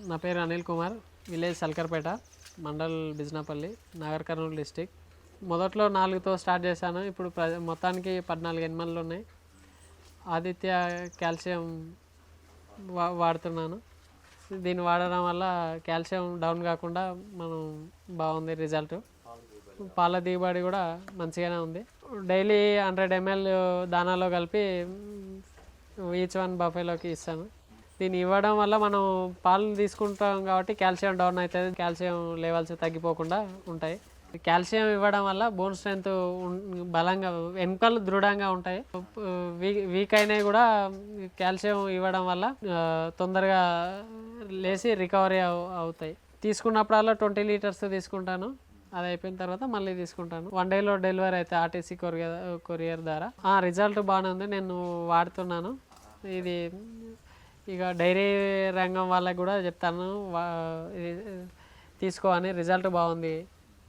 నా పేరు Anil Kumar, village సల్కర్పేట, mandal Bijnapalli, Nagar Kurnool district. మొదట్లో 4తో స్టార్ట్ చేశాను. ఇప్పుడు మొత్తానికి 14 ఎనిమల్లు ఉన్నాయి. ఆదిత్య కాల్షియం వాడుతున్నాను. దీన్ని వాడడం వల్ల కాల్షియం డౌన్ కాకుండా మనం బాగుంది రిజల్ట్. పాల దిగుబడి కూడా మంచిగానే ఉంది. డైలీ 100 ml దానాలో కలిపి ఈచ్ వన్ బఫేలోకి ఇస్తాను. దీన్ని ఇవ్వడం వల్ల మనం పాలు తీసుకుంటాం కాబట్టి కాల్షియం డౌన్ అవుతుంది, కాల్షియం లెవెల్స్ తగ్గిపోకుండా ఉంటాయి. కాల్షియం ఇవ్వడం వల్ల బోన్ స్ట్రెంత్ బలంగా, ఎముకలు దృఢంగా ఉంటాయి. వీక్ అయినవి కూడా కాల్షియం ఇవ్వడం వల్ల తొందరగా లేచి రికవరీ అవుతాయి. తీసుకున్నప్పుడల్లా 20 లీటర్స్ తీసుకుంటాను. అది అయిపోయిన తర్వాత మళ్ళీ తీసుకుంటాను. 1 డేలో డెలివరీ అయితే ఆర్టీసీ కొరియర్ ద్వారా. రిజల్ట్ బాగానే ఉంది, నేను వాడుతున్నాను. ఇది ఇక డైరీ రంగం వాళ్ళకి కూడా చెప్తాను, ఇది తీసుకో అని. రిజల్ట్ బాగుంది.